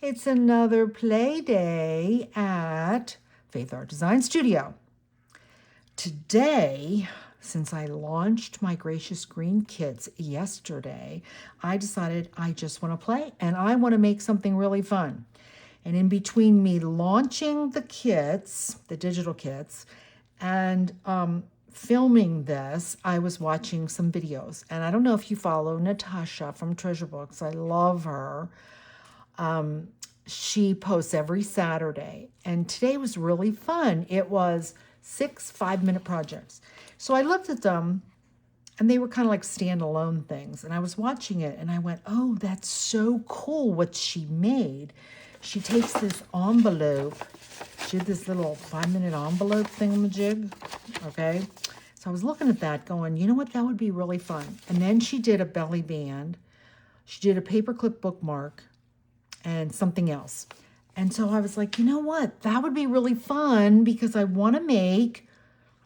It's another play day at Faithart Design Studio. Today, since I launched my Gracious Green kits yesterday, I decided I just want to play and I want to make something really fun. And in between me launching the kits, the digital kits, and filming this, I was watching some videos. And I don't know if you follow Natasha from Treasure Books. I love her. She posts every Saturday, and today was really fun. It was 6 5-minute projects. So I looked at them, and they were kind of like standalone things. And I was watching it, and I went, oh, that's so cool what she made. She takes this envelope. She did this little 5-minute envelope thingamajig, okay? So I was looking at that going, you know what, that would be really fun. And then she did a belly band. She did a paperclip bookmark and something else. And so I was like, you know what, that would be really fun because I want to make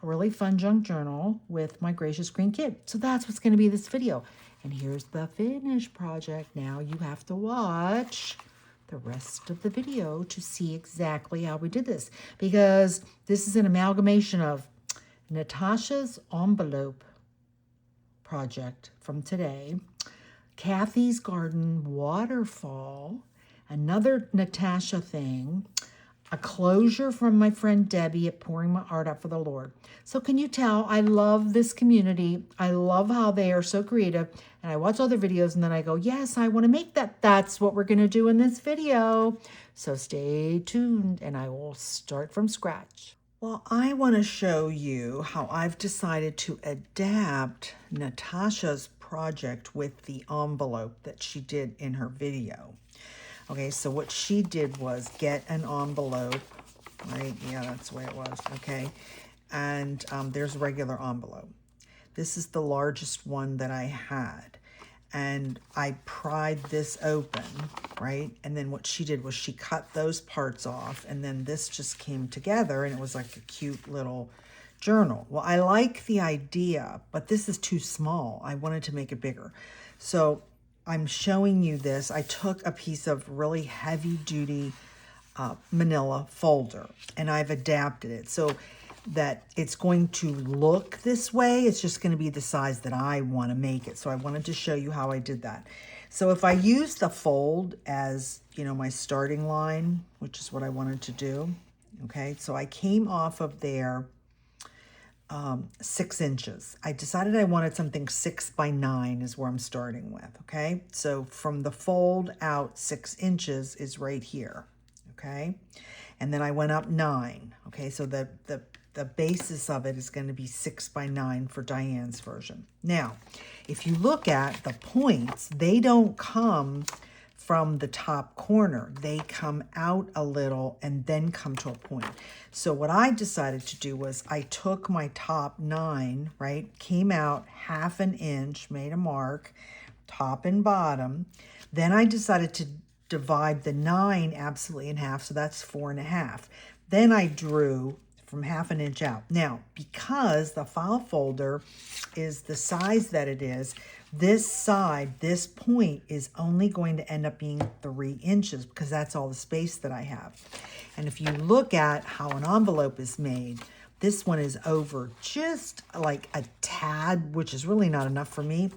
a really fun junk journal with my Gracious Green kit. So that's what's going to be this video. And here's the finished project. Now you have to watch the rest of the video to see exactly how we did this, because this is an amalgamation of Natasha's envelope project from today, Kathy's garden waterfall, another Natasha thing, a closure from my friend Debbie at Pouring My Art Out for the Lord. So can you tell I love this community? I love how they are so creative. And I watch all their videos and then I go, yes, I want to make that. That's what we're going to do in this video. So stay tuned and I will start from scratch. Well, I want to show you how I've decided to adapt Natasha's project with the envelope that she did in her video. Okay, so what she did was get an envelope, right? Yeah, that's the way it was, okay? And there's a regular envelope. This is the largest one that I had. And I pried this open, right? And then what she did was she cut those parts off, and then this just came together, and it was like a cute little journal. Well, I like the idea, but this is too small. I wanted to make it bigger. So I'm showing you this. I took a piece of really heavy duty manila folder and I've adapted it so that it's going to look this way. It's just going to be the size that I want to make it. So I wanted to show you how I did that. So if I use the fold as, you know, my starting line, which is what I wanted to do. Okay, so I came off of there 6 inches. I decided I wanted something 6 by 9 is where I'm starting with, okay? So from the fold out 6 inches is right here, okay? And then I went up 9, okay? So the basis of it is going to be 6 by 9 for Diane's version. Now, if you look at the points, they don't come from the top corner. They come out a little and then come to a point. So what I decided to do was I took my top 9, right, came out 1/2 inch, made a mark, top and bottom. Then I decided to divide the 9 absolutely in half, so that's 4.5. Then I drew from 1/2 inch out. Now, because the file folder is the size that it is, this side, this point is only going to end up being 3 inches because that's all the space that I have. And if you look at how an envelope is made, this one is over just like a tad, which is really not enough for me.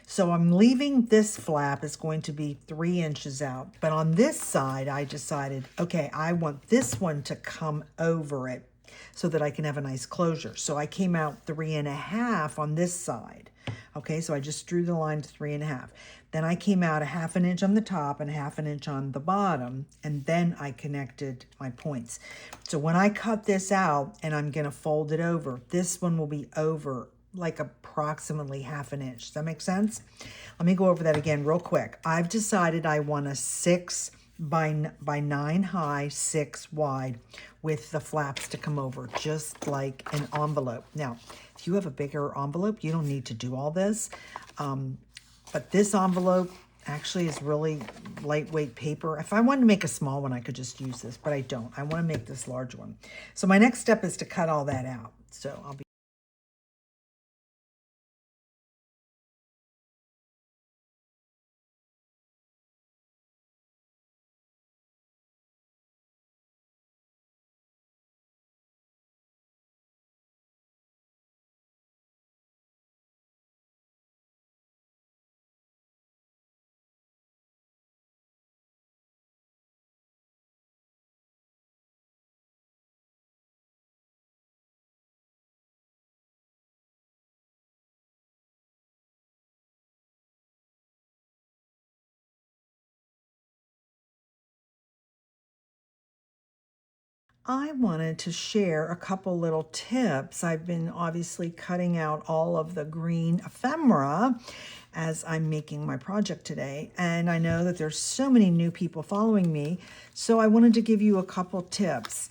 So I'm leaving this flap is going to be 3 inches out. But on this side, I decided, okay, I want this one to come over it so that I can have a nice closure. So I came out 3.5 on this side. Okay, so I just drew the line to 3.5. Then I came out 1/2 inch on the top and 1/2 inch on the bottom, and then I connected my points. So when I cut this out and I'm gonna fold it over, this one will be over like approximately 1/2 inch. Does that make sense? Let me go over that again real quick. I've decided I want a 6 by 9 high, 6 wide with the flaps to come over, just like an envelope. Now, if you have a bigger envelope, you don't need to do all this. But this envelope actually is really lightweight paper. If I wanted to make a small one, I could just use this, but I don't. I want to make this large one. So my next step is to cut all that out. So I'll be I wanted to share a couple little tips. I've been obviously cutting out all of the green ephemera as I'm making my project today. And I know that there's so many new people following me, so I wanted to give you a couple tips.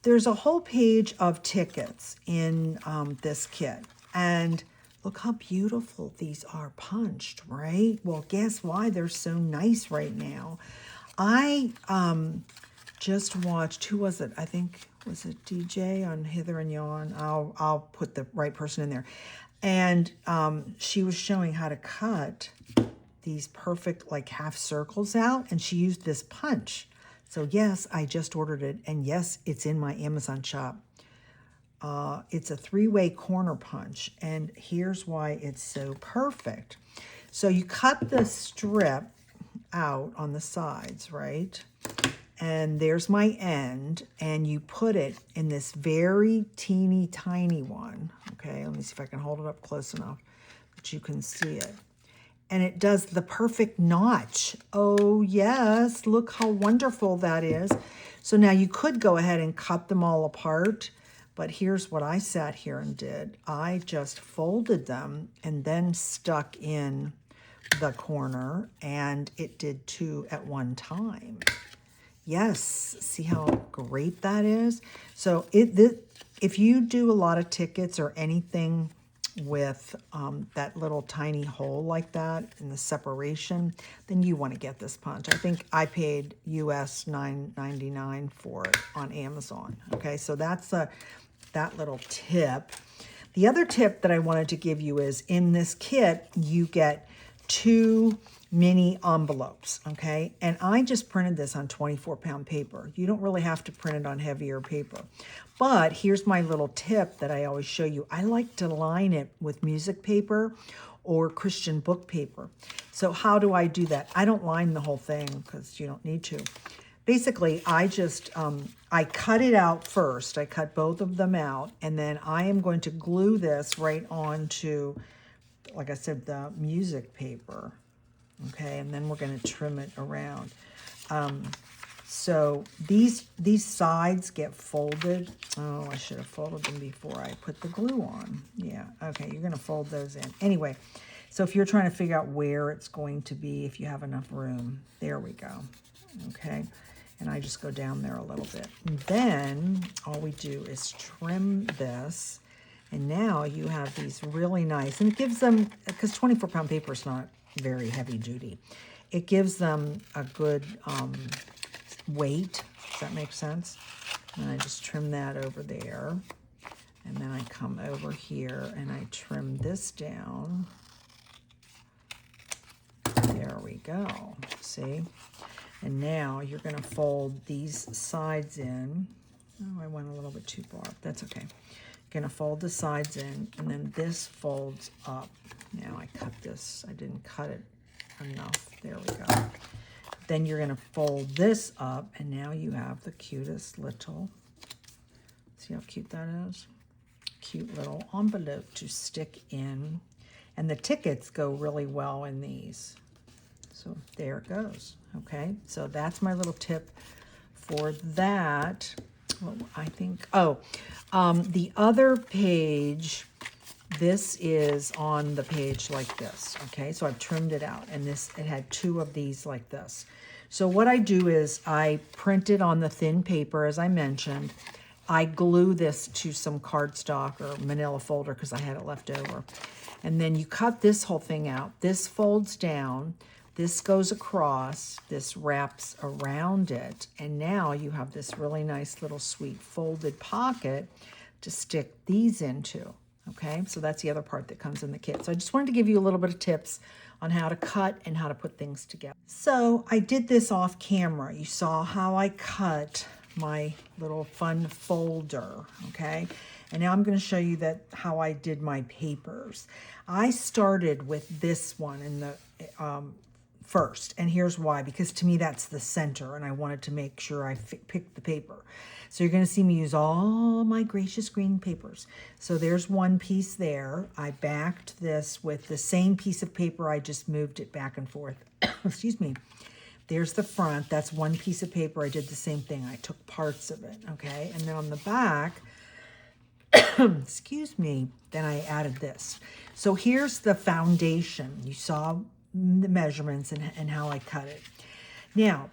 There's a whole page of tickets in this kit. And look how beautiful these are punched, right? Well, guess why they're so nice right now? I just watched, who was it? I think, was it DJ on Hither and Yon? I'll put the right person in there. And she was showing how to cut these perfect like half circles out, and she used this punch. So yes, I just ordered it, and yes, it's in my Amazon shop. It's a 3-way corner punch, and here's why it's so perfect. So you cut the strip out on the sides, right? And there's my end, and you put it in this very teeny tiny one. Okay, let me see if I can hold it up close enough that you can see it. And it does the perfect notch. Oh yes, look how wonderful that is. So now you could go ahead and cut them all apart, but here's what I sat here and did. I just folded them and then stuck in the corner, and it did 2 at one time. Yes, see how great that is? So if you do a lot of tickets or anything with that little tiny hole like that in the separation, then you want to get this punch. I think I paid US $9.99 for it on Amazon. Okay, so that's that little tip. The other tip that I wanted to give you is in this kit, you get 2 mini envelopes, okay? And I just printed this on 24-pound paper. You don't really have to print it on heavier paper. But here's my little tip that I always show you. I like to line it with music paper or Christian book paper. So how do I do that? I don't line the whole thing because you don't need to. Basically, I just, I cut it out first. I cut both of them out, and then I am going to glue this right onto, like I said, the music paper. Okay, and then we're going to trim it around. So these sides get folded. Oh, I should have folded them before I put the glue on. Yeah, okay, you're going to fold those in. Anyway, so if you're trying to figure out where it's going to be, if you have enough room, there we go. Okay, and I just go down there a little bit. And then all we do is trim this. And now you have these really nice, and it gives them, because 24-pound paper is not very heavy duty, it gives them a good weight. Does that make sense? And I just trim that over there, and then I come over here and I trim this down. There we go. See? And now you're going to fold these sides in. Oh, I went a little bit too far. That's okay. Going to fold the sides in, and then this folds up. Now I cut this. I didn't cut it enough. There we go. Then you're going to fold this up, and now you have the cutest little, see how cute that is? Cute little envelope to stick in. And the tickets go really well in these. So there it goes. Okay, so that's my little tip for that. Well, I think, the other page, this is on the page like this, okay? So I've trimmed it out, and it had 2 of these like this. So what I do is I print it on the thin paper, as I mentioned. I glue this to some cardstock or manila folder because I had it left over. And then you cut this whole thing out. This folds down. This goes across, this wraps around it, and now you have this really nice little sweet folded pocket to stick these into, okay? So that's the other part that comes in the kit. So I just wanted to give you a little bit of tips on how to cut and how to put things together. So I did this off camera. You saw how I cut my little fun folder, okay? And now I'm going to show you how I did my papers. I started with this one in the first, and here's why, because to me that's the center, and I wanted to make sure I picked the paper. So you're going to see me use all my gracious green papers. So there's one piece there. I backed this with the same piece of paper. I just moved it back and forth. Excuse me. there's the front. That's one piece of paper. I did the same thing. I took parts of it, okay? And then on the back, excuse me, then I added this. So here's the foundation. You saw the measurements and how I cut it. Now,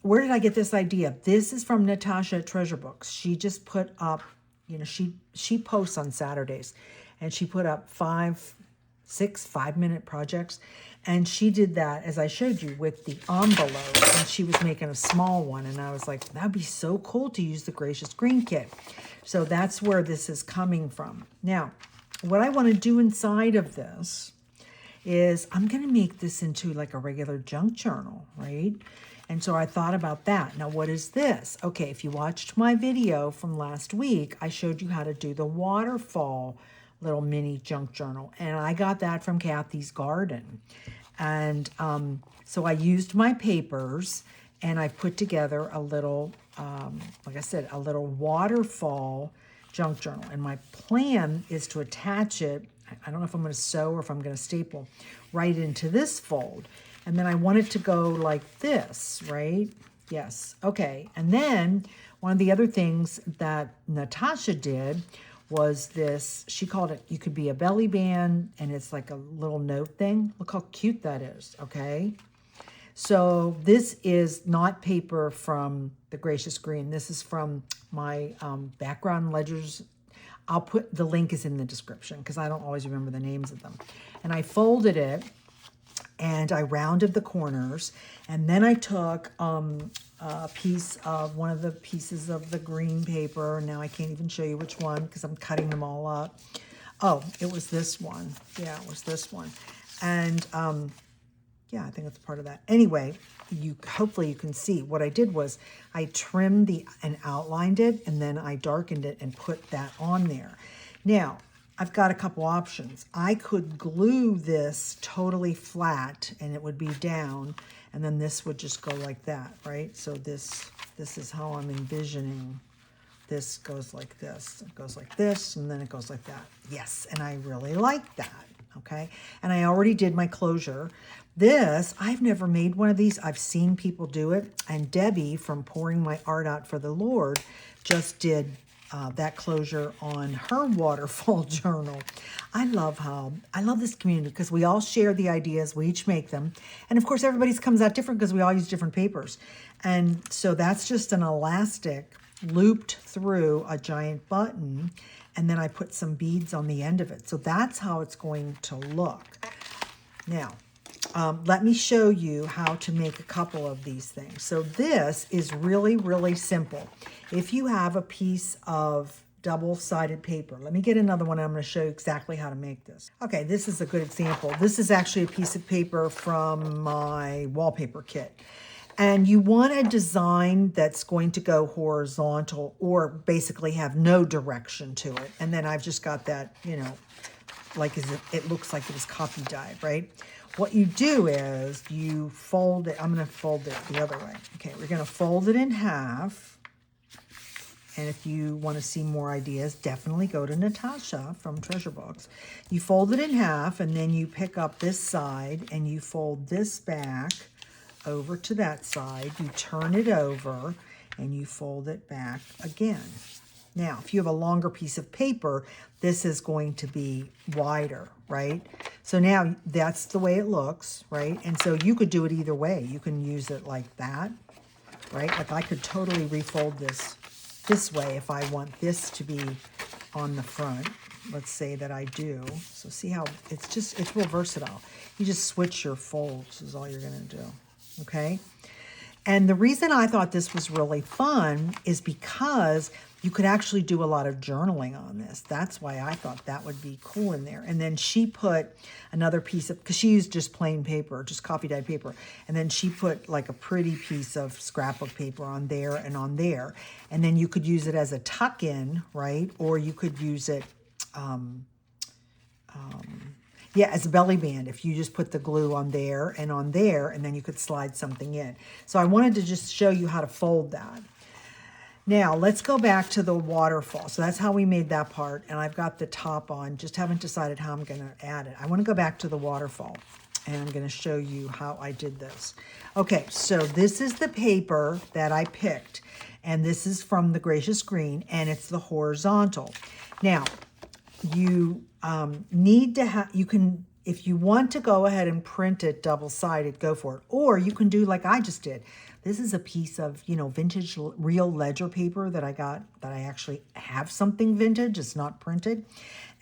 where did I get this idea? This is from Natasha at Treasure Books. She just put up, you know, she posts on Saturdays, and she put up 6 5-minute projects. And she did that, as I showed you, with the envelope, and she was making a small one. And I was like, that'd be so cool to use the Gracious Green kit. So that's where this is coming from. Now, what I want to do inside of this is I'm going to make this into like a regular junk journal, right? And so I thought about that. Now, what is this? Okay, if you watched my video from last week, I showed you how to do the waterfall little mini junk journal. And I got that from Kathy's Garden. And so I used my papers, and I put together a little, like I said, a little waterfall junk journal. And my plan is to attach it, I don't know if I'm going to sew or if I'm going to staple, right into this fold. And then I want it to go like this, right? Yes. Okay. And then one of the other things that Natasha did was this, she called it, you could be a belly band, and it's like a little note thing. Look how cute that is, okay? So this is not paper from the Gracious Green. This is from my background ledgers. I'll put, the link is in the description because I don't always remember the names of them. And I folded it, and I rounded the corners, and then I took a piece of one of the pieces of the green paper. Now I can't even show you which one because I'm cutting them all up. Oh, it was this one. Yeah, it was this one. And yeah, I think it's part of that. Anyway, hopefully you can see what I did was I trimmed and outlined it, and then I darkened it and put that on there. Now, I've got a couple options. I could glue this totally flat and it would be down, and then this would just go like that, right? So this is how I'm envisioning. This goes like this, it goes like this, and then it goes like that. Yes, and I really like that, okay? And I already did my closure. This, I've never made one of these. I've seen people do it, and Debbie from Pouring My Art Out for the Lord just did that closure on her waterfall journal. I love this community because we all share the ideas, we each make them. And of course, everybody's comes out different because we all use different papers. And so that's just an elastic looped through a giant button. And then I put some beads on the end of it. So that's how it's going to look. Now, let me show you how to make a couple of these things. So this is really, really simple. If you have a piece of double-sided paper, let me get another one. I'm going to show you exactly how to make this. Okay, this is a good example. This is actually a piece of paper from my wallpaper kit. And you want a design that's going to go horizontal or basically have no direction to it. And then I've just got that, you know, like it looks like it was copy dyed, right? What you do is you fold it. I'm going to fold it the other way. Okay, we're going to fold it in half. And if you want to see more ideas, definitely go to Natasha from Treasure Books. You fold it in half, and then you pick up this side, and you fold this back over to that side. You turn it over, and you fold it back again. Now, if you have a longer piece of paper, this is going to be wider, right? So now that's the way it looks, right? And so you could do it either way. You can use it like that, right? Like I could totally refold this way if I want this to be on the front. Let's say that I do. So see how it's real versatile. You just switch your folds is all you're going to do, okay? And the reason I thought this was really fun is because you could actually do a lot of journaling on this. That's why I thought that would be cool in there. And then she put another piece of, because she used just plain paper, just copy dyed paper. And then she put like a pretty piece of scrapbook paper on there and on there. And then you could use it as a tuck-in, right? Or you could use it, yeah, as a belly band, if you just put the glue on there, and then you could slide something in. So I wanted to just show you how to fold that. Now, let's go back to the waterfall. So that's how we made that part, and I've got the top on. Just haven't decided how I'm going to add it. I want to go back to the waterfall. And I'm going to show you how I did this. Okay, so this is the paper that I picked. And this is from the Gracious Green, and it's the horizontal. Now, you need to have, you can, if you want to go ahead and print it double-sided, go for it. Or you can do like I just did. This is a piece of, you know, vintage real ledger paper that I got, that I actually have something vintage. It's not printed.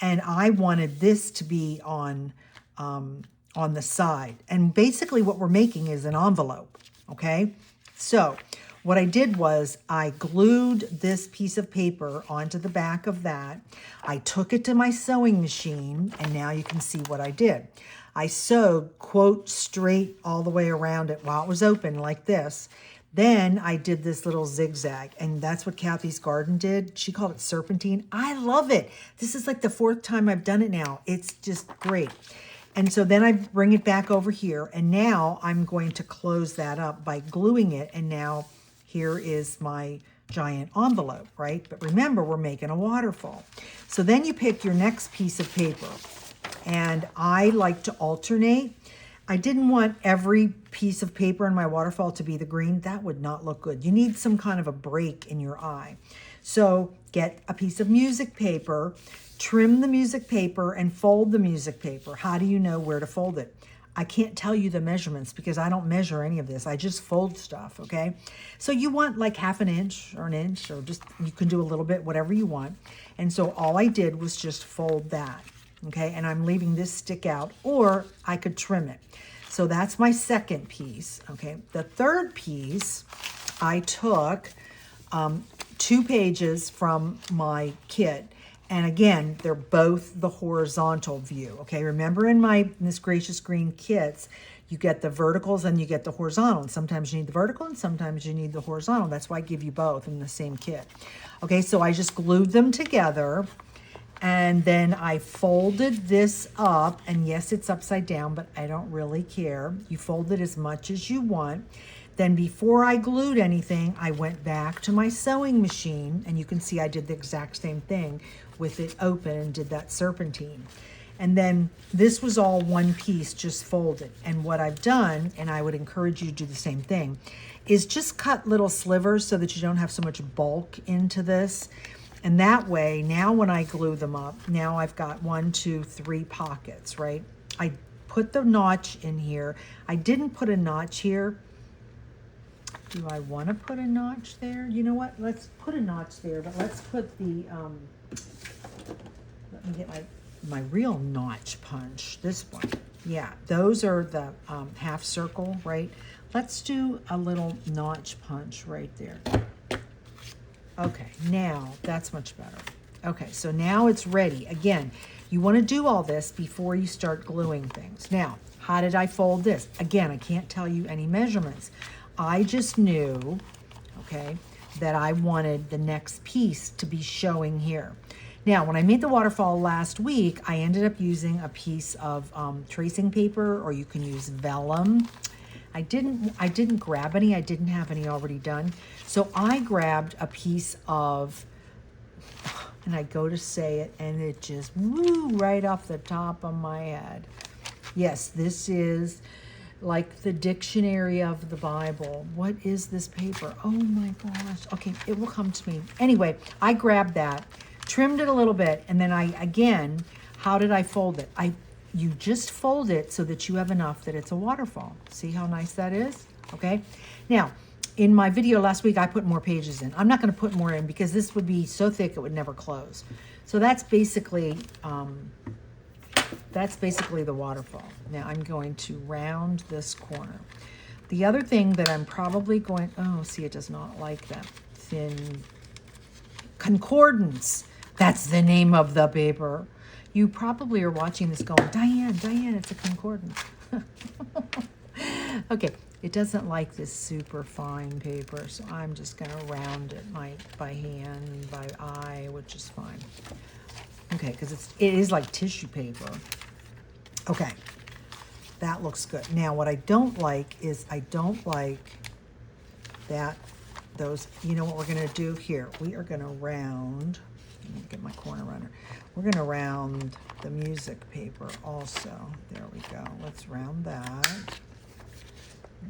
And I wanted this to be on the side. And basically what we're making is an envelope, okay? So what I did was I glued this piece of paper onto the back of that. I took it to my sewing machine, and now you can see what I did. I sewed, quote, straight all the way around it while it was open like this. Then I did this little zigzag, and that's what Kathy's Garden did. She called it serpentine. I love it. This is like the 4th time I've done it now. It's just great. And so then I bring it back over here, and now I'm going to close that up by gluing it, and now here is my giant envelope, right? But remember, we're making a waterfall. So then you pick your next piece of paper, and I like to alternate. I didn't want every piece of paper in my waterfall to be the green. That would not look good. You need some kind of a break in your eye. So get a piece of music paper, trim the music paper, and fold the music paper. How do you know where to fold it? I can't tell you the measurements because I don't measure any of this. I just fold stuff, okay? So you want like half an inch, or just, you can do a little bit, whatever you want. And so all I did was just fold that, okay? And I'm leaving this stick out, or I could trim it. So that's my second piece, okay? The third piece, I took 2 pages from my kit. And again, they're both the horizontal view, okay? Remember in this Gracious Green kits, you get the verticals and you get the horizontal. And sometimes you need the vertical and sometimes you need the horizontal. That's why I give you both in the same kit. Okay, so I just glued them together, and then I folded this up. And yes, it's upside down, but I don't really care. You fold it as much as you want. Then before I glued anything, I went back to my sewing machine, and you can see I did the exact same thing with it open and did that serpentine. And then this was all one piece, just folded. And what I've done, and I would encourage you to do the same thing, is just cut little slivers so that you don't have so much bulk into this. And that way, now when I glue them up, now I've got 1, 2, 3 pockets, right? I put the notch in here. I didn't put a notch here. Do I want to put a notch there? You know what? Let's put a notch there, but let's put the, let me get my real notch punch, this one. Yeah, those are the half circle, right? Let's do a little notch punch right there. Okay, now that's much better. Okay, so now it's ready. Again, you want to do all this before you start gluing things. Now, how did I fold this? Again, I can't tell you any measurements. I just knew, okay, that I wanted the next piece to be showing here. Now, when I made the waterfall last week, I ended up using a piece of tracing paper, or you can use vellum. I didn't grab any. I didn't have any already done. So I grabbed a piece of, and I go to say it, and it just woo right off the top of my head. Yes, this is like the dictionary of the Bible. What is this paper? Oh my gosh. Okay, it will come to me. Anyway, I grabbed that, trimmed it a little bit, and then again, how did I fold it? You just fold it so that you have enough that it's a waterfall. See how nice that is? Okay. Now, in my video last week, I put more pages in. I'm not going to put more in because this would be so thick it would never close. So that's basically the waterfall. Now I'm going to round this corner. The other thing that I'm probably going, oh, see, it does not like that thin concordance. That's the name of the paper. You probably are watching this going, Diane, it's a concordance. Okay, it doesn't like this super fine paper, so I'm just going to round it by hand, by eye, which is fine. Okay, because it is like tissue paper. Okay, that looks good. Now, what I don't like is those, you know what we're going to do here? We are going to round Let me get my corner runner. We're going to round the music paper also. There we go. Let's round that.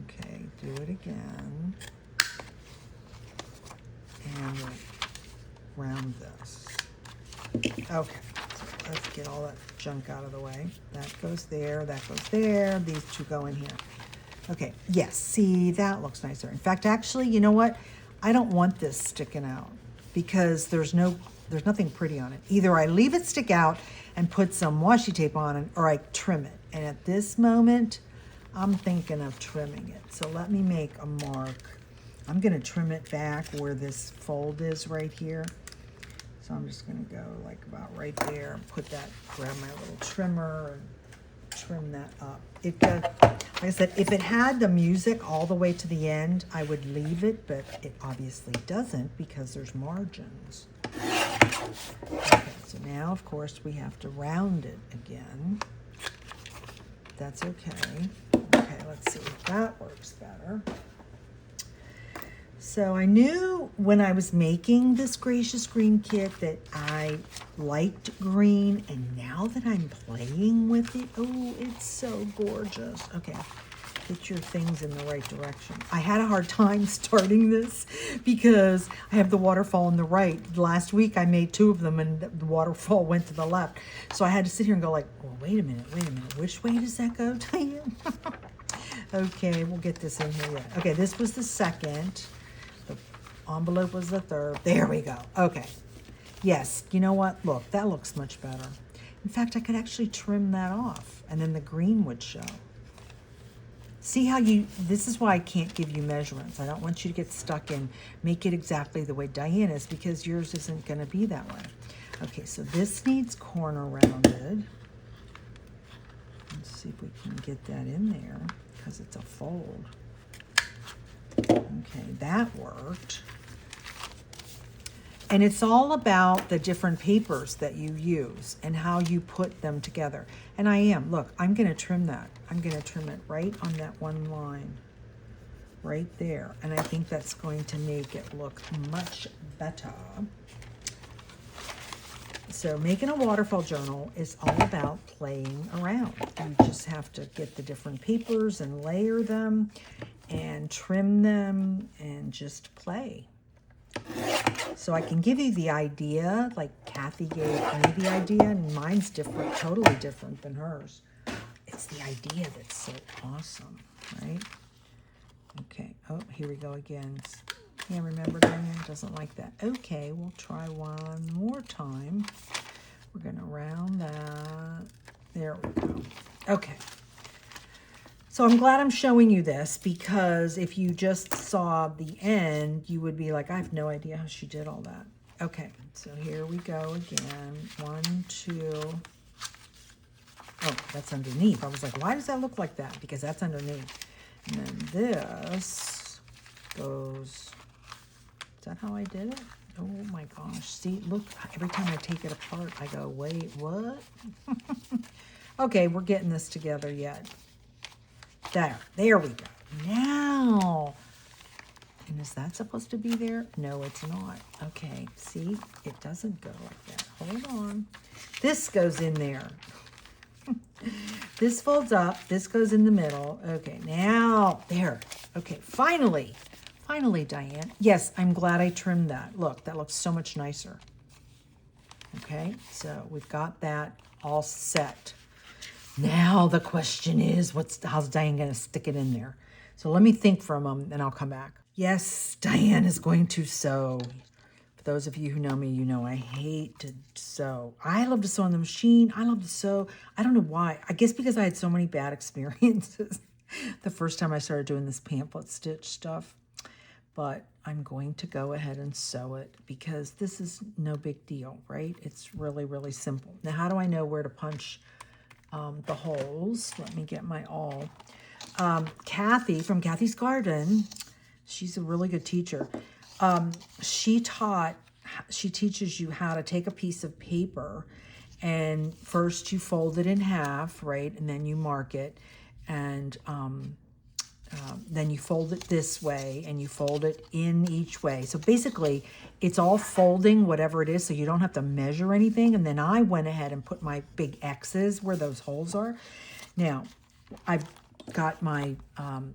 Okay, do it again. And we'll round this. Okay, so let's get all that junk out of the way. That goes there, that goes there. These two go in here. Okay, yes, see, that looks nicer. In fact, actually, you know what? I don't want this sticking out because there's nothing pretty on it. Either I leave it stick out and put some washi tape on it, or I trim it. And at this moment, I'm thinking of trimming it. So let me make a mark. I'm gonna trim it back where this fold is right here. So I'm just gonna go like about right there and grab my little trimmer and trim that up. Like I said, if it had the music all the way to the end, I would leave it, but it obviously doesn't because there's margins. Okay, so now of course we have to round it again. That's okay. Okay, let's see if that works better. So I knew when I was making this Gracious Green kit that I liked green, and now that I'm playing with it, oh, it's so gorgeous. Okay, get your things in the right direction. I had a hard time starting this because I have the waterfall on the right. Last week I made 2 of them and the waterfall went to the left. So I had to sit here and go like, well, wait a minute, which way does that go, Diane? Okay, we'll get this in here yet. Okay, this was the second. Envelope was the third. There we go. Okay. Yes, you know what? Look, that looks much better. In fact, I could actually trim that off and then the green would show. See how this is why I can't give you measurements. I don't want you to get stuck in, make it exactly the way Diane is because yours isn't going to be that way. Okay, so this needs corner rounded. Let's see if we can get that in there because it's a fold. Okay, that worked. And it's all about the different papers that you use and how you put them together. And look, I'm gonna trim that. I'm gonna trim it right on that one line, right there. And I think that's going to make it look much better. So making a waterfall journal is all about playing around. You just have to get the different papers and layer them and trim them and just play. So I can give you the idea, like Kathy gave me the idea, and mine's different, totally different than hers. It's the idea that's so awesome, right? Okay, oh, here we go again. Can't remember, Diane doesn't like that. Okay, we'll try one more time. We're gonna round that. There we go. Okay. So I'm glad I'm showing you this because if you just saw the end, you would be like, I have no idea how she did all that. Okay, so here we go again. 1, 2. Oh, that's underneath. I was like, why does that look like that? Because that's underneath. And then this goes, is that how I did it? Oh my gosh, see, look, every time I take it apart, I go, wait, what? Okay, we're getting this together yet. There we go. Now, and is that supposed to be there? No, it's not. Okay, see, it doesn't go like that. Hold on. This goes in there. This folds up, this goes in the middle. Okay, now, there. Okay, finally, Diane. Yes, I'm glad I trimmed that. Look, that looks so much nicer. Okay, so we've got that all set. Now the question is, how's Diane going to stick it in there? So let me think for a moment and I'll come back. Yes, Diane is going to sew. For those of you who know me, you know I hate to sew. I love to sew on the machine. I love to sew. I don't know why. I guess because I had so many bad experiences the first time I started doing this pamphlet stitch stuff. But I'm going to go ahead and sew it because this is no big deal, right? It's really, really simple. Now, how do I know where to punch the holes? Let me get my awl. Kathy from Kathy's Garden, she's a really good teacher. She teaches you how to take a piece of paper and first you fold it in half, right? And then you mark it. And then you fold it this way and you fold it in each way. So basically it's all folding whatever it is, so you don't have to measure anything. And then I went ahead and put my big X's where those holes are. Now I've got my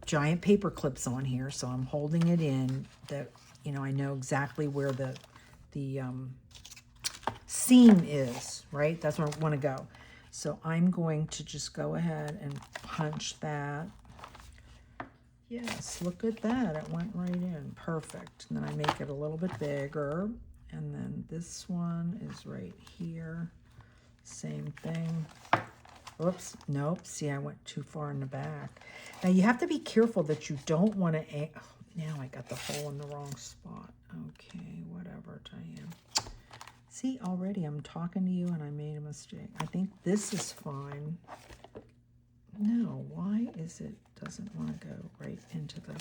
giant paper clips on here, so I'm holding it in that, you know, I know exactly where the seam is, right? That's where I want to go. So I'm going to just go ahead and punch that. Yes, look at that. It went right in. Perfect. And then I make it a little bit bigger. And then this one is right here. Same thing. Oops. Nope. See, I went too far in the back. Now, you have to be careful that you don't want to... Oh, now I got the hole in the wrong spot. Okay, whatever, Diane. See, already I'm talking to you and I made a mistake. I think this is fine. No, why is it doesn't want to go right into the...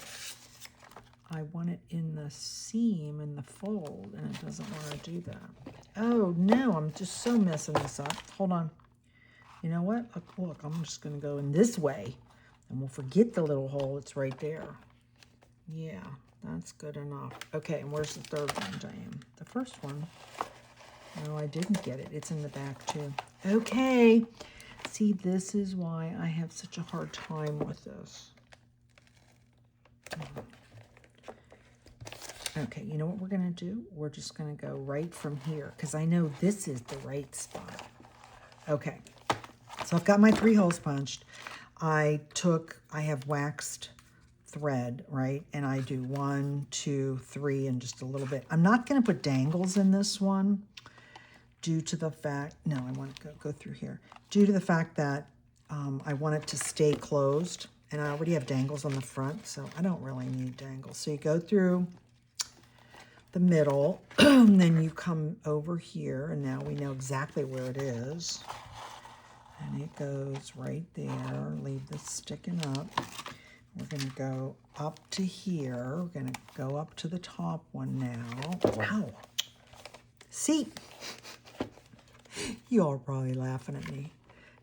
I want it in the seam, in the fold, and it doesn't want to do that. Oh, no, I'm just so messing this up. Hold on. You know what? Look, I'm just going to go in this way, and we'll forget the little hole. It's right there. Yeah, that's good enough. Okay, and where's the third one, Diane? The first one. No, I didn't get it. It's in the back, too. Okay. See, this is why I have such a hard time with this. Okay, you know what we're going to do? We're just going to go right from here, because I know this is the right spot. Okay, so I've got my 3 holes punched. I have waxed thread, right? And I do 1, 2, 3, and just a little bit. I'm not going to put dangles in this one due to the fact, no, I want to go through here. Due to the fact that I want it to stay closed, and I already have dangles on the front, so I don't really need dangles. So you go through the middle, and then you come over here, and now we know exactly where it is. And it goes right there. Leave this sticking up. We're going to go up to here. We're going to go up to the top one now. Wow. See? You all are probably laughing at me.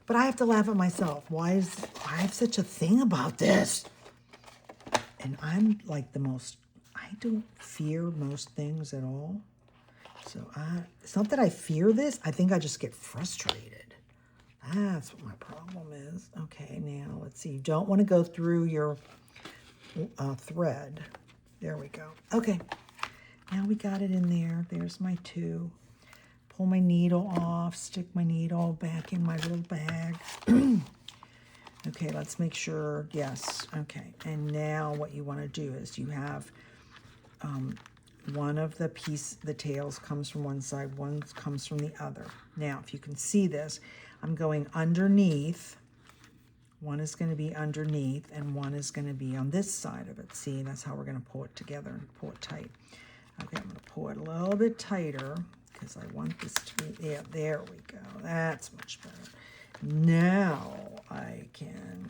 But I have to laugh at myself. Why I have such a thing about this? And I'm like the most... I don't fear most things at all. So it's not that I fear this. I think I just get frustrated. That's what my problem is. Okay, now let's see. You don't want to go through your thread. There we go. Okay, now we got it in there. There's my 2. Pull my needle off. Stick my needle back in my little bag. Okay, let's make sure. Yes, okay. And now what you want to do is you have... one of the tails comes from one side, one comes from the other. Now, if you can see this, I'm going underneath. One is going to be underneath, and one is going to be on this side of it. See, that's how we're going to pull it together and pull it tight. Okay, I'm going to pull it a little bit tighter because I want this to be, yeah, there we go. That's much better. Now I can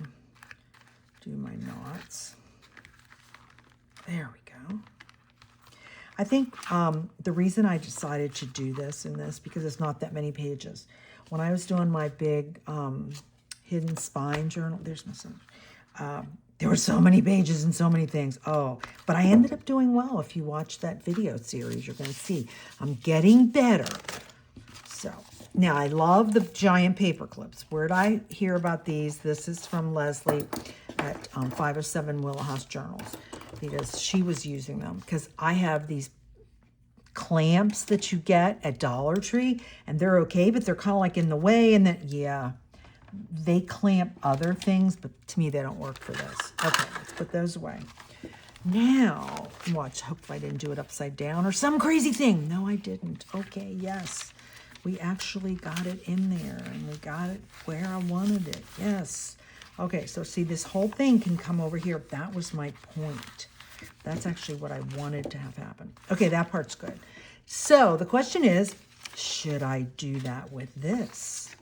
do my knots. There we go. I think the reason I decided to do this because it's not that many pages. When I was doing my big hidden spine journal, there's my son. There were so many pages and so many things. Oh, but I ended up doing well. If you watch that video series, you're going to see I'm getting better. So now I love the giant paper clips. Where did I hear about these? This is from Leslie at 507 Willow House Journals. Because she was using them. Because I have these clamps that you get at Dollar Tree, and they're okay, but they're kind of like in the way, and then, yeah, they clamp other things, but to me, they don't work for this. Okay, let's put those away. Now, watch, hope I didn't do it upside down or some crazy thing. No, I didn't. Okay, yes, we actually got it in there, and we got it where I wanted it. Yes. Okay, so see, this whole thing can come over here. That was my point. That's actually what I wanted to have happen. Okay, that part's good. So the question is, should I do that with this?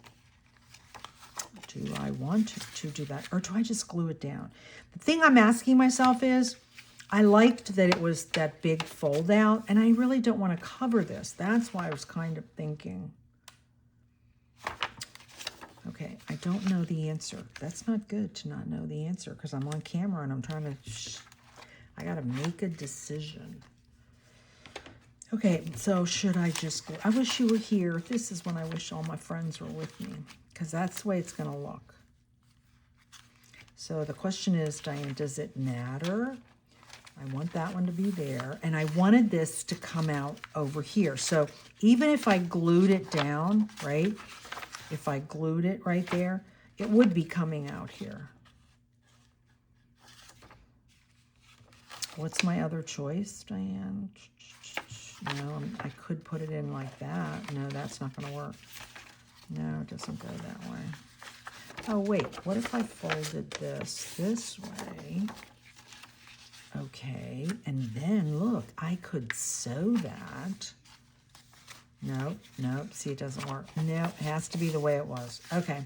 Do I want to do that, or do I just glue it down? The thing I'm asking myself is, I liked that it was that big fold out, and I really don't want to cover this. That's why I was kind of thinking. Okay, I don't know the answer. That's not good to not know the answer because I'm on camera and I'm trying to, I got to make a decision. Okay, so should I just go? I wish you were here. This is when I wish all my friends were with me because that's the way it's going to look. So the question is, Diane, does it matter? I want that one to be there. And I wanted this to come out over here. So even if I glued it down, right? If I glued it right there, it would be coming out here. What's my other choice, Diane? No, I could put it in like that. No, that's not going to work. No, it doesn't go that way. Oh, wait. What if I folded this way? Okay. And then, look, I could sew that. Nope, nope. See, it doesn't work. No, it has to be the way it was. Okay.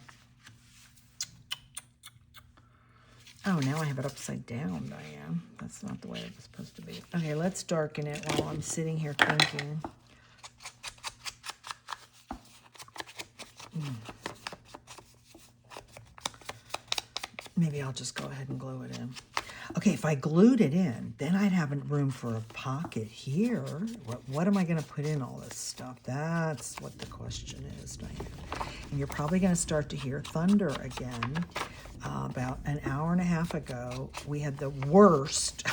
Oh, now I have it upside down, Diane. That's not the way it was supposed to be. Okay, let's darken it while I'm sitting here thinking. Maybe I'll just go ahead and glue it in. Okay, if I glued it in, then I'd have room for a pocket here. What am I going to put in all this stuff? That's what the question is, Diane. And you're probably going to start to hear thunder again. About an hour and a half ago, we had the worst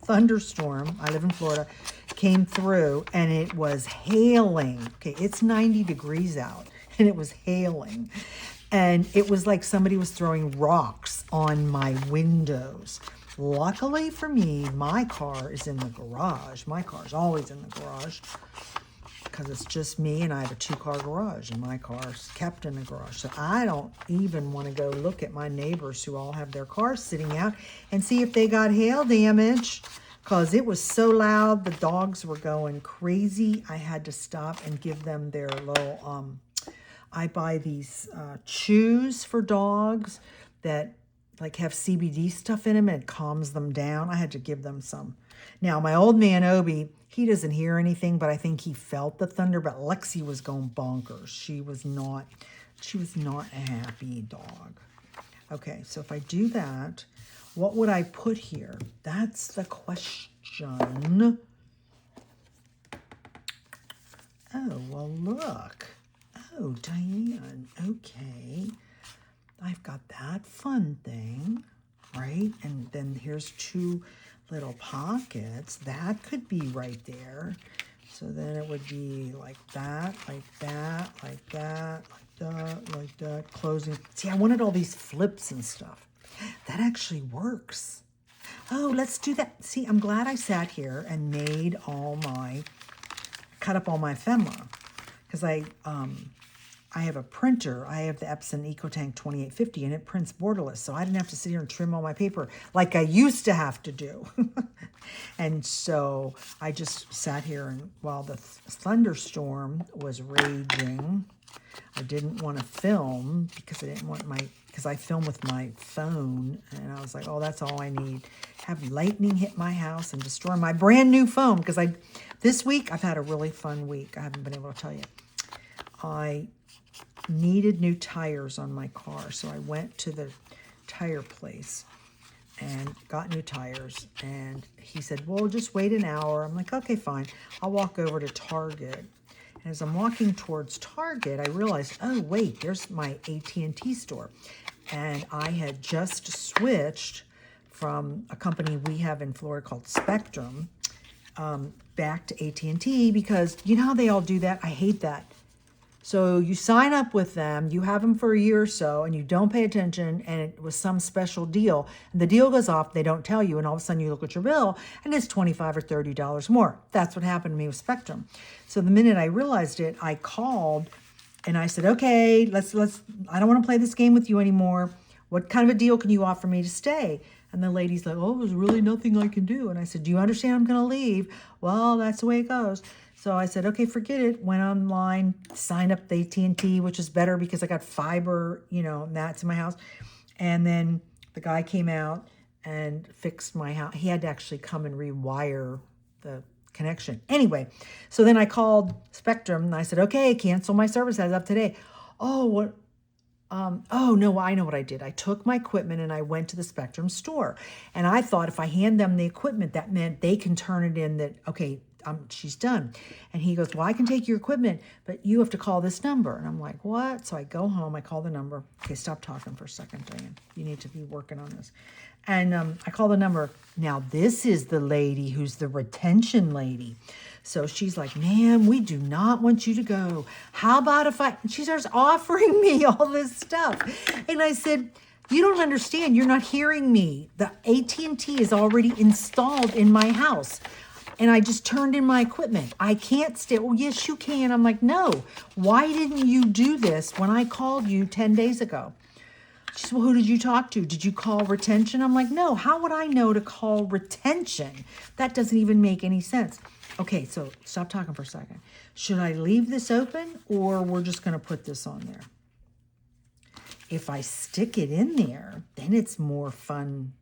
thunderstorm. I live in Florida. Came through, and it was hailing. Okay, it's 90 degrees out, and it was hailing. And it was like somebody was throwing rocks on my windows. Luckily for me, my car is in the garage. My car is always in the garage because it's just me and I have a 2-car garage and my car's kept in the garage. So I don't even want to go look at my neighbors who all have their cars sitting out and see if they got hail damage because it was so loud. The dogs were going crazy. I had to stop and give them their little, I buy these chews for dogs that like have CBD stuff in them and it calms them down. I had to give them some. Now, my old man, Obi, he doesn't hear anything, but I think he felt the thunder, but Lexi was going bonkers. She was not a happy dog. Okay, so if I do that, what would I put here? That's the question. Oh, well, look. Oh, Diane, okay. I've got that fun thing, right? And then here's 2 little pockets. That could be right there. So then it would be like that, like that, like that, like that, like that, closing. See, I wanted all these flips and stuff. That actually works. Oh, let's do that. See, I'm glad I sat here and made cut up all my ephemera. Because I have a printer. I have the Epson EcoTank 2850 and it prints borderless. So I didn't have to sit here and trim all my paper like I used to have to do. And so I just sat here and while the thunderstorm was raging, I didn't want to film because I didn't want because I film with my phone and I was like, oh, that's all I need. Have lightning hit my house and destroy my brand new phone because this week I've had a really fun week. I haven't been able to tell you. I needed new tires on my car, so I went to the tire place and got new tires, and he said, well, just wait an hour. I'm like, okay, fine. I'll walk over to Target. And as I'm walking towards Target, I realized, oh, wait, there's my AT&T store. And I had just switched from a company we have in Florida called Spectrum back to AT&T because you know how they all do that? I hate that. So you sign up with them, you have them for a year or so, and you don't pay attention, and it was some special deal. And the deal goes off, they don't tell you, and all of a sudden you look at your bill, and it's $25 or $30 more. That's what happened to me with Spectrum. So the minute I realized it, I called, and I said, okay, let's. I don't want to play this game with you anymore. What kind of a deal can you offer me to stay? And the lady's like, oh, there's really nothing I can do. And I said, do you understand I'm going to leave? Well, that's the way it goes. So I said, okay, forget it. Went online, signed up the AT&T, which is better because I got fiber, and that's in my house. And then the guy came out and fixed my house. He had to actually come and rewire the connection. Anyway, so then I called Spectrum and I said, okay, cancel my service as of today. Oh, what? Oh, no, I know what I did. I took my equipment and I went to the Spectrum store. And I thought if I hand them the equipment, that meant they can turn it in that, okay, she's done. And he goes, well, I can take your equipment, but you have to call this number. And I'm like, what? So I go home, I call the number. Okay, stop talking for a second, Diane. You need to be working on this. And I call the number. Now, this is the lady who's the retention lady. So she's like, ma'am, we do not want you to go. How about if and she starts offering me all this stuff. And I said, you don't understand. You're not hearing me. The AT&T is already installed in my house. And I just turned in my equipment. I can't stay. Well, yes, you can. I'm like, no. Why didn't you do this when I called you 10 days ago? She said, well, who did you talk to? Did you call retention? I'm like, no. How would I know to call retention? That doesn't even make any sense. Okay, so stop talking for a second. Should I leave this open or we're just going to put this on there? If I stick it in there, then it's more fun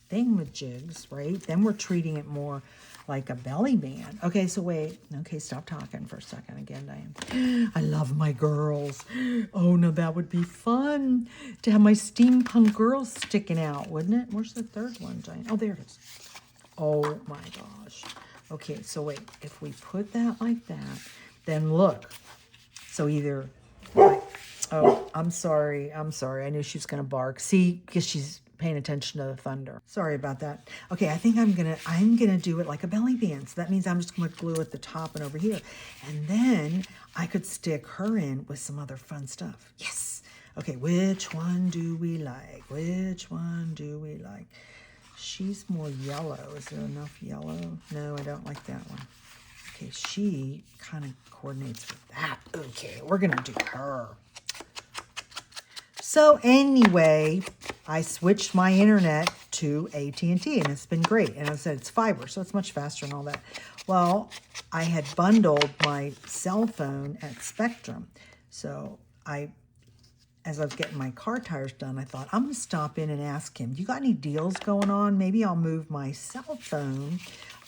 thingamajigs, right? Then we're treating it more like a belly band. Okay, so wait. Okay, stop talking for a second again, Diane. I love my girls. Oh, no, that would be fun to have my steampunk girls sticking out, wouldn't it? Where's the third one, Diane? Oh, there it is. Oh, my gosh. Okay, so wait. If we put that like that, then look. So either... Oh, I'm sorry. I knew she was going to bark. See, because she's paying attention to the thunder. Sorry about that. Okay, I think I'm gonna do it like a belly band. So that means I'm just gonna glue at the top and over here. And then I could stick her in with some other fun stuff. Yes. Okay, which one do we like? Which one do we like? She's more yellow. Is there enough yellow? No, I don't like that one. Okay, she kind of coordinates with that. Okay, we're gonna do her. So anyway, I switched my internet to AT&T and it's been great. And I said it's fiber, so it's much faster and all that. Well, I had bundled my cell phone at Spectrum. So as I was getting my car tires done, I thought, I'm going to stop in and ask him, you got any deals going on? Maybe I'll move my cell phone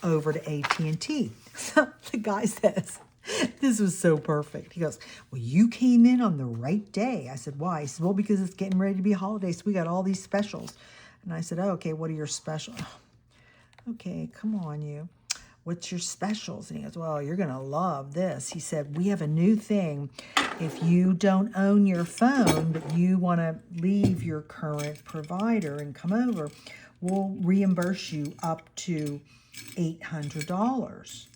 over to AT&T. So the guy says, this was so perfect. He goes, well, you came in on the right day. I said, why? He said, well, because it's getting ready to be holiday, so we got all these specials. And I said, oh, okay, what are your specials? Oh, okay, come on, you. What's your specials? And he goes, well, you're going to love this. He said, we have a new thing. If you don't own your phone, but you want to leave your current provider and come over, we'll reimburse you up to $800.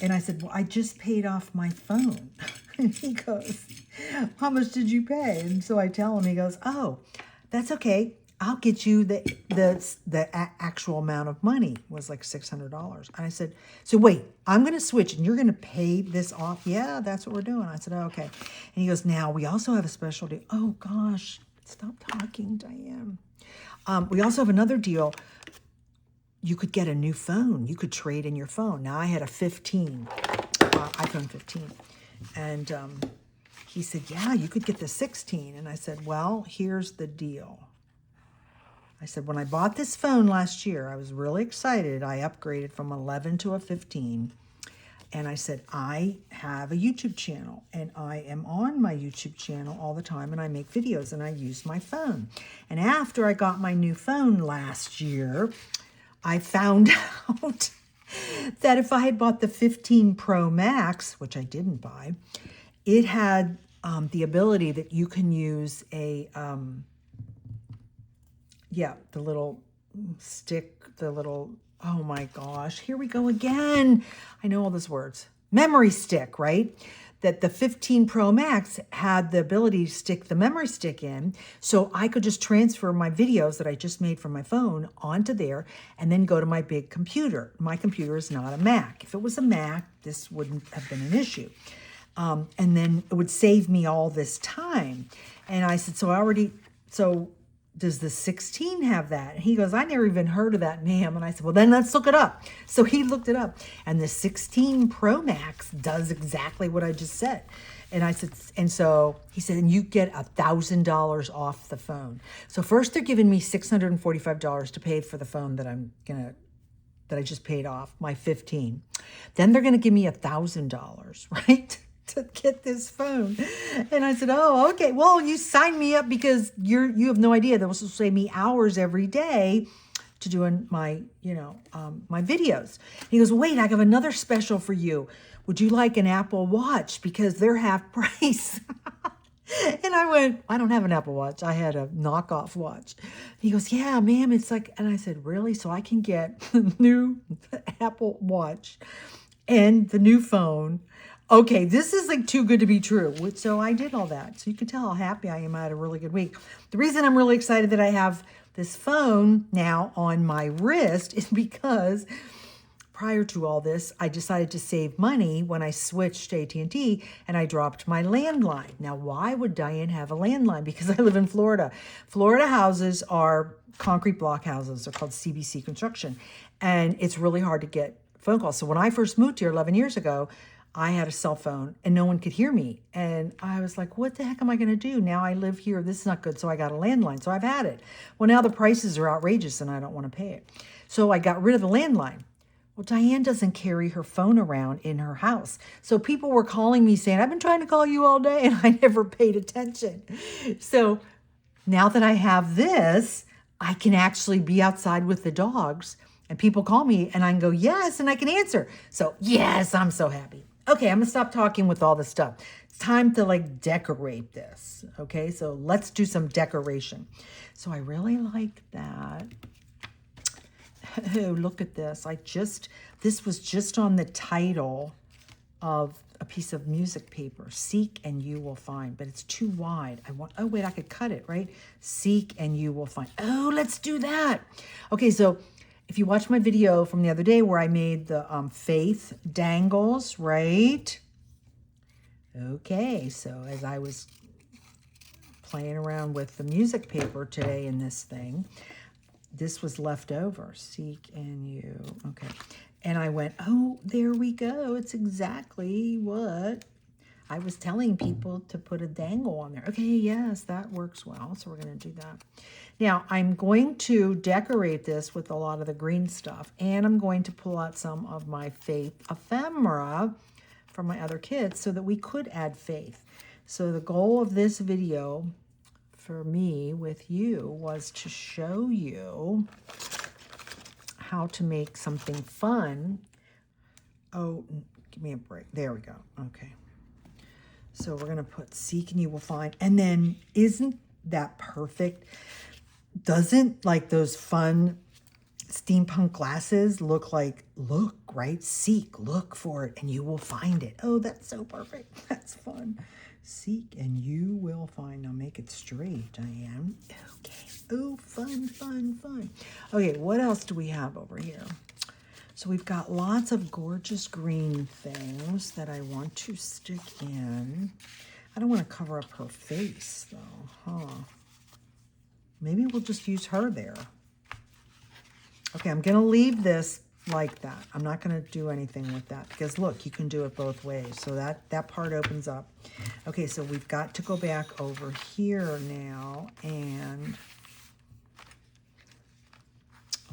And I said, well, I just paid off my phone. And he goes, how much did you pay? And so I tell him, he goes, oh, that's okay. I'll get you the actual amount of money. It was like $600. And I said, so wait, I'm going to switch and you're going to pay this off? Yeah, that's what we're doing. I said, oh, okay. And he goes, now we also have a special deal. Oh gosh, stop talking, Diane. We also have another deal. You could get a new phone. You could trade in your phone. Now I had a iPhone 15. And he said, yeah, you could get the 16. And I said, well, here's the deal. I said, when I bought this phone last year, I was really excited. I upgraded from 11 to a 15. And I said, I have a YouTube channel and I am on my YouTube channel all the time and I make videos and I use my phone. And after I got my new phone last year, I found out that if I had bought the 15 Pro Max, which I didn't buy, it had the ability that you can use a... the little stick, oh my gosh, here we go again. I know all those words. Memory stick, right? That the 15 Pro Max had the ability to stick the memory stick in, so I could just transfer my videos that I just made from my phone onto there and then go to my big computer. My computer is not a Mac. If it was a Mac, this wouldn't have been an issue. And then it would save me all this time. And I said, so does the 16 have that? And he goes, I never even heard of that, ma'am. And I said, well, then let's look it up. So he looked it up. And the 16 Pro Max does exactly what I just said. And I said, and so he said, and you get $1,000 off the phone. So first they're giving me $645 to pay for the phone that I just paid off, my 15. Then they're going to give me $1,000, right? to get this phone. And I said, oh, okay. Well, you signed me up because you have no idea. That was supposed to save me hours every day to doing my, my videos. And he goes, wait, I have another special for you. Would you like an Apple Watch? Because they're half price. And I went, I don't have an Apple Watch. I had a knockoff watch. He goes, yeah, ma'am, it's like, and I said, really? So I can get the new Apple Watch and the new phone. Okay, this is like too good to be true. So I did all that. So you can tell how happy I am. I had a really good week. The reason I'm really excited that I have this phone now on my wrist is because prior to all this, I decided to save money when I switched to AT&T and I dropped my landline. Now, why would Diane have a landline? Because I live in Florida. Florida houses are concrete block houses. They're called CBC construction. And it's really hard to get phone calls. So when I first moved here 11 years ago, I had a cell phone and no one could hear me. And I was like, what the heck am I going to do? Now I live here. This is not good. So I got a landline. So I've had it. Well, now the prices are outrageous and I don't want to pay it. So I got rid of the landline. Well, Diane doesn't carry her phone around in her house. So people were calling me saying, I've been trying to call you all day and I never paid attention. So now that I have this, I can actually be outside with the dogs and people call me and I can go, yes, and I can answer. So yes, I'm so happy. Okay, I'm gonna stop talking with all this stuff. It's time to like decorate this. Okay, so let's do some decoration. So I really like that. Oh, look at this. This was just on the title of a piece of music paper. Seek and you will find, but it's too wide. Oh wait, I could cut it, right? Seek and you will find. Oh, let's do that. Okay, so if you watch my video from the other day where I made the faith dangles, right? Okay, so as I was playing around with the music paper today in this thing, this was left over. Seek and you. Okay. And I went, oh, there we go. It's exactly what I was telling people to put a dangle on there. Okay, yes, that works well. So we're going to do that. Now, I'm going to decorate this with a lot of the green stuff. And I'm going to pull out some of my faith ephemera from my other kits so that we could add faith. So the goal of this video for me with you was to show you how to make something fun. Oh, give me a break. There we go. Okay. So we're going to put seek and you will find. And then isn't that perfect? Doesn't like those fun steampunk glasses look, right? Seek, look for it, and you will find it. Oh, that's so perfect. That's fun. Seek and you will find. Now make it straight, Diane. Okay. Oh, fun, fun, fun. Okay, what else do we have over here? So we've got lots of gorgeous green things that I want to stick in. I don't want to cover up her face, though, huh? Maybe we'll just use her there. Okay, I'm going to leave this like that. I'm not going to do anything with that because, look, you can do it both ways. So that part opens up. Okay, so we've got to go back over here now and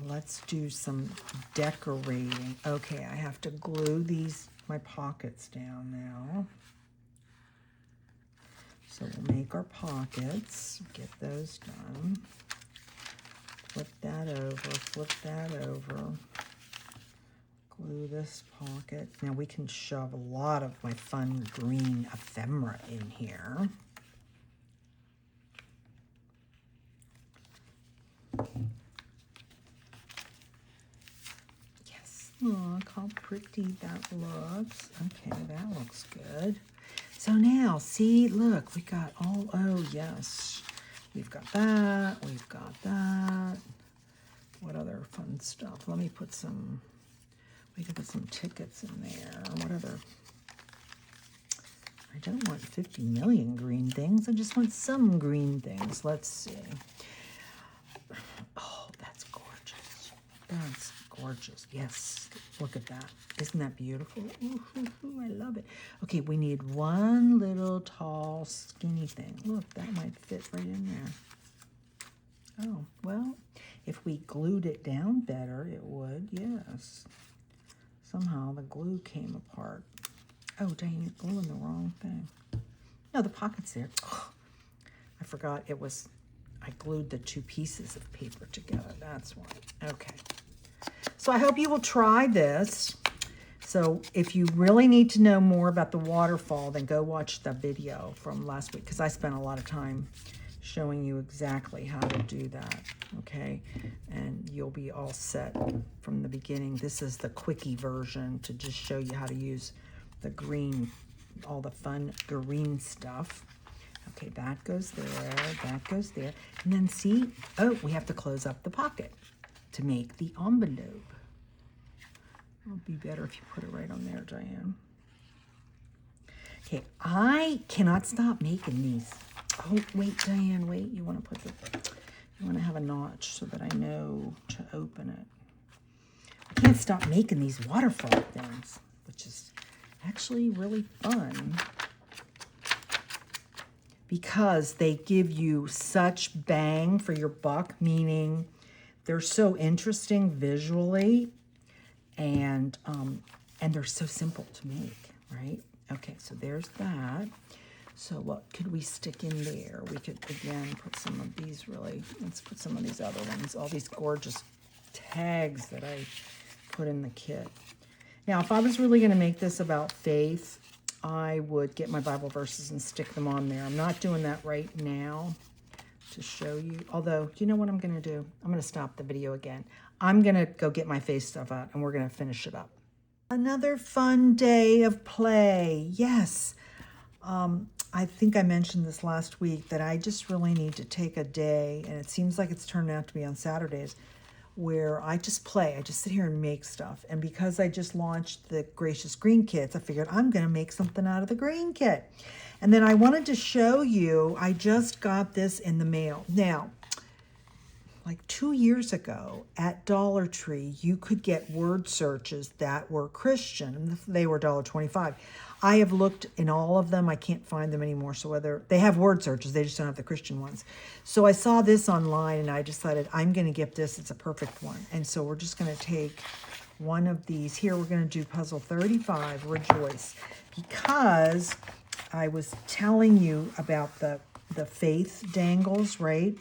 let's do some decorating. Okay, I have to glue my pockets down now. So we'll make our pockets, get those done. Flip that over, glue this pocket. Now we can shove a lot of my fun green ephemera in here. Yes, look how pretty that looks. Okay, that looks good. So now, see, look, we got oh yes. We've got that, we've got that. What other fun stuff? Let me put we can put some tickets in there. What other? I don't want 50 million green things. I just want some green things. Let's see. Oh, that's gorgeous. That's gorgeous. Yes, look at that. Isn't that beautiful? Ooh, I love it. Okay, we need one little tall, skinny thing. Look, that might fit right in there. Oh, well, if we glued it down better, it would, yes. Somehow the glue came apart. Oh, dang, you're gluing the wrong thing. No, the pocket's there. Oh, I forgot it was, I glued the two pieces of paper together. That's why. Okay. So I hope you will try this. So if you really need to know more about the waterfall, then go watch the video from last week, because I spent a lot of time showing you exactly how to do that, okay? And you'll be all set from the beginning. This is the quickie version to just show you how to use the green, all the fun green stuff. Okay, that goes there, that goes there. And then see, oh, we have to close up the pocket to make the envelope. It'll be better if you put it right on there, Diane. Okay, I cannot stop making these. Oh, wait, Diane, wait. You want to have a notch so that I know to open it. I can't stop making these waterfall things, which is actually really fun because they give you such bang for your buck, meaning they're so interesting visually and they're so simple to make, right? Okay, so there's that. So what could we stick in there? We could, again, put some of these let's put some of these other ones, all these gorgeous tags that I put in the kit. Now, if I was really going to make this about faith, I would get my Bible verses and stick them on there. I'm not doing that right now to show you. Although, you know what I'm going to do? I'm going to stop the video again. I'm going to go get my faith stuff out, and we're going to finish it up. Another fun day of play. Yes. I think I mentioned this last week that I just really need to take a day, and it seems like it's turned out to be on Saturdays, where I just play. I just sit here and make stuff. And because I just launched the Gracious Green Kits, I figured I'm going to make something out of the green kit. And then I wanted to show you, I just got this in the mail. Now, like 2 years ago at Dollar Tree, you could get word searches that were Christian, and they were $1.25. I have looked in all of them. I can't find them anymore. So whether they have word searches, they just don't have the Christian ones. So I saw this online and I decided I'm going to get this. It's a perfect one. And so we're just going to take one of these. Here we're going to do puzzle 35, Rejoice, because I was telling you about the faith dangles, right?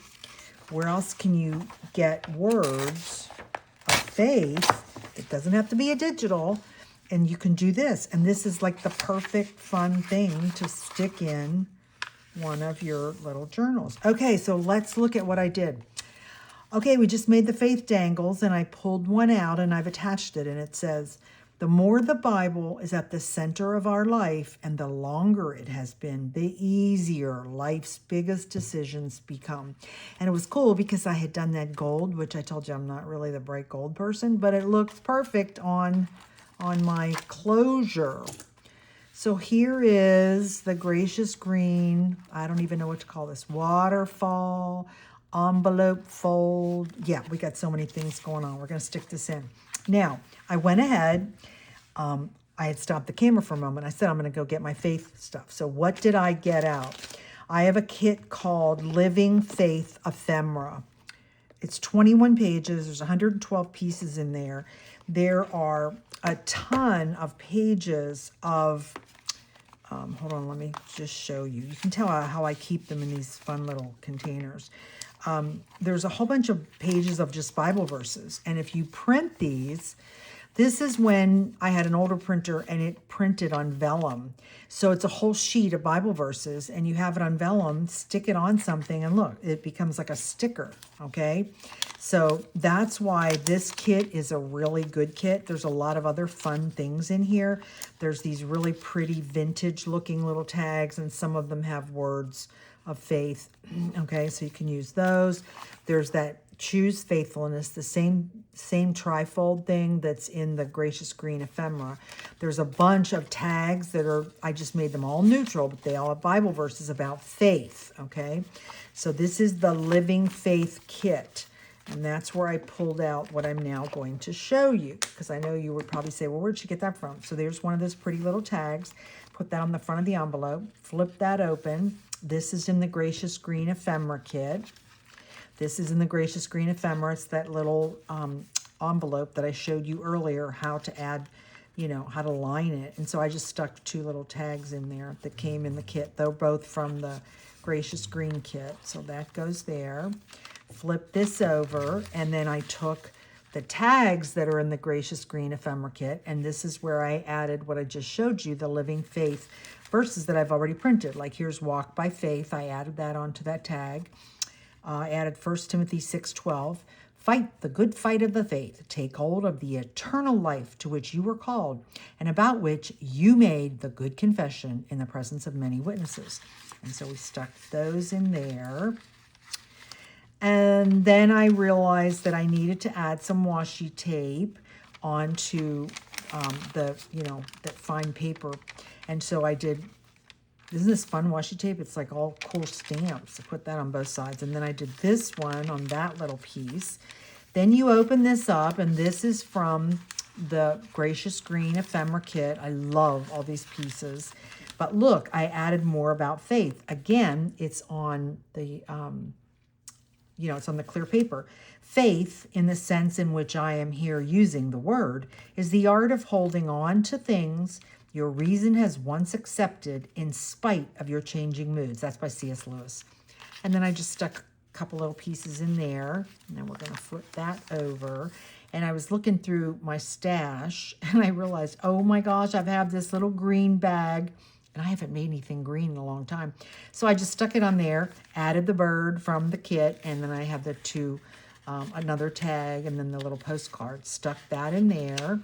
Where else can you get words of faith? It doesn't have to be a digital. And you can do this. And this is like the perfect fun thing to stick in one of your little journals. Okay, so let's look at what I did. Okay, we just made the faith dangles and I pulled one out and I've attached it. And it says, the more the Bible is at the center of our life and the longer it has been, the easier life's biggest decisions become. And it was cool because I had done that gold, which I told you I'm not really the bright gold person, but it looks perfect on my closure. So here is the Gracious Green, I don't even know what to call this, waterfall, envelope fold. Yeah, we got so many things going on. We're going to stick this in. Now, I went ahead. I had stopped the camera for a moment. I said I'm going to go get my faith stuff. So what did I get out? I have a kit called Living Faith Ephemera. It's 21 pages. There's 112 pieces in there. There are a ton of pages of, hold on, let me just show you. You can tell how I keep them in these fun little containers. There's a whole bunch of pages of just Bible verses. And if you print these, this is when I had an older printer and it printed on vellum. So it's a whole sheet of Bible verses and you have it on vellum, stick it on something and look, it becomes like a sticker, okay? So that's why this kit is a really good kit. There's a lot of other fun things in here. There's these really pretty vintage looking little tags and some of them have words of faith, okay? So you can use those. There's that Choose Faithfulness, the same trifold thing that's in the Gracious Green Ephemera. There's a bunch of tags that are, I just made them all neutral, but they all have Bible verses about faith, okay? So this is the Living Faith Kit, and that's where I pulled out what I'm now going to show you, because I know you would probably say, well, where'd you get that from? So there's one of those pretty little tags. Put that on the front of the envelope, flip that open. This is in the Gracious Green Ephemera Kit. This is in the Gracious Green Ephemera. It's that little envelope that I showed you earlier, how to add how to line it. And so I just stuck 2 little tags in there that came in the kit. They're both from the Gracious Green kit. So that goes there. Flip this over, and then I took the tags that are in the Gracious Green ephemera kit, and this is where I added what I just showed you, the Living Faith verses that I've already printed. Like here's Walk by Faith. I added that onto that tag. I added 1 Timothy 6:12. Fight the good fight of the faith. Take hold of the eternal life to which you were called and about which you made the good confession in the presence of many witnesses. And so we stuck those in there. And then I realized that I needed to add some washi tape onto that fine paper. And so I did, isn't this fun washi tape? It's like all cool stamps. I put that on both sides. And then I did this one on that little piece. Then you open this up, and this is from the Gracious Green ephemera kit. I love all these pieces. But look, I added more about faith. Again, it's on the, it's on the clear paper. Faith, in the sense in which I am here using the word, is the art of holding on to things your reason has once accepted in spite of your changing moods. That's by C.S. Lewis. And then I just stuck a couple little pieces in there, and then we're going to flip that over. And I was looking through my stash, and I realized, oh my gosh, I've had this little green bag, and I haven't made anything green in a long time. So I just stuck it on there, added the bird from the kit, and then I have the 2, another tag, and then the little postcard. Stuck that in there.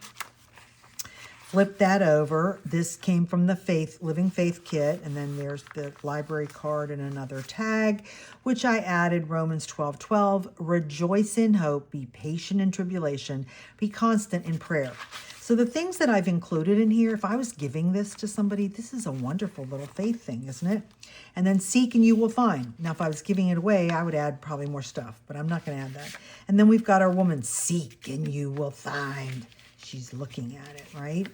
Flip that over. This came from the Living Faith kit, and then there's the library card and another tag, which I added Romans 12:12. Rejoice in hope, be patient in tribulation, be constant in prayer. So the things that I've included in here, if I was giving this to somebody, this is a wonderful little faith thing, isn't it? And then seek and you will find. Now, if I was giving it away, I would add probably more stuff, but I'm not going to add that. And then we've got our woman, seek and you will find. She's looking at it, right?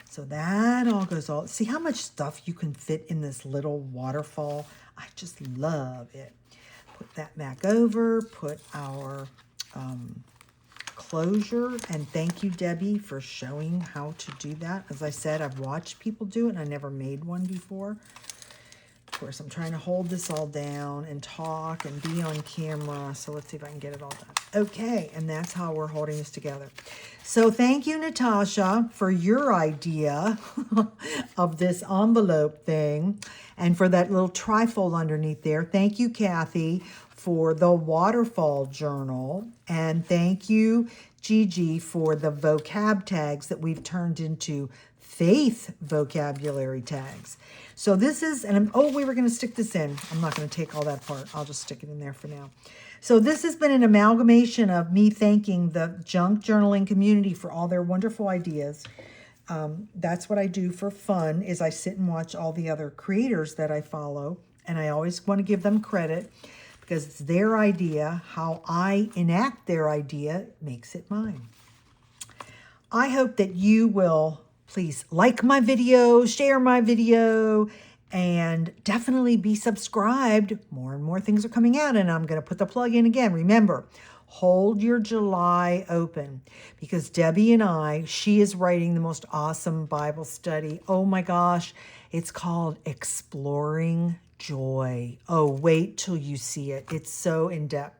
So that all goes all. See how much stuff you can fit in this little waterfall? I just love it. Put that back over, put our closure, and thank you, Debbie, for showing how to do that. As I said, I've watched people do it, and I never made one before. Of course, I'm trying to hold this all down and talk and be on camera, so let's see if I can get it all done. Okay, and that's how we're holding this together. So thank you, Natasha, for your idea of this envelope thing and for that little trifold underneath there. Thank you, Kathy, for the waterfall journal. And thank you, Gigi, for the vocab tags that we've turned into faith vocabulary tags. So this is, we were going to stick this in. I'm not going to take all that part. I'll just stick it in there for now. So this has been an amalgamation of me thanking the junk journaling community for all their wonderful ideas. That's what I do for fun, is I sit and watch all the other creators that I follow, and I always want to give them credit because it's their idea. How I enact their idea makes it mine. I hope that you will please like my video, share my video, and definitely be subscribed. More and more things are coming out, and I'm going to put the plug in again. Remember, hold your July open, because Debbie and she is writing the most awesome Bible study. Oh my gosh, it's called Exploring Joy. Oh, wait till you see it. It's so in-depth.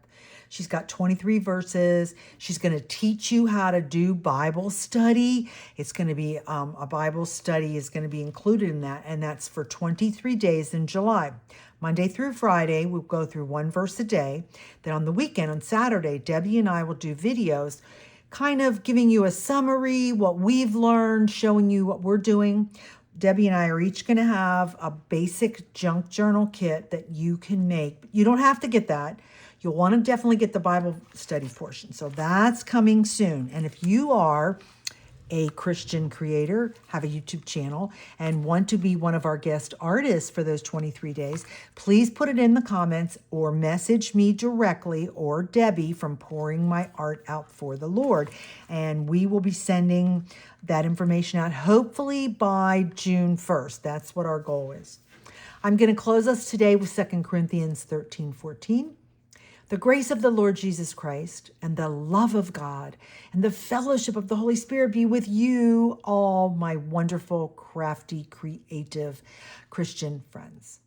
She's got 23 verses. She's going to teach you how to do Bible study. It's going to be a Bible study is going to be included in that, and that's for 23 days in July. Monday through Friday, we'll go through 1 verse a day. Then on the weekend, on Saturday, Debbie and I will do videos kind of giving you a summary, what we've learned, showing you what we're doing. Debbie and I are each going to have a basic junk journal kit that you can make. You don't have to get that. You'll want to definitely get the Bible study portion. So that's coming soon. And if you are a Christian creator, have a YouTube channel, and want to be one of our guest artists for those 23 days, please put it in the comments or message me directly or Debbie from Pouring My Art Out for the Lord. And we will be sending that information out hopefully by June 1st. That's what our goal is. I'm going to close us today with 2 Corinthians 13:14. The grace of the Lord Jesus Christ and the love of God and the fellowship of the Holy Spirit be with you all, my wonderful, crafty, creative Christian friends.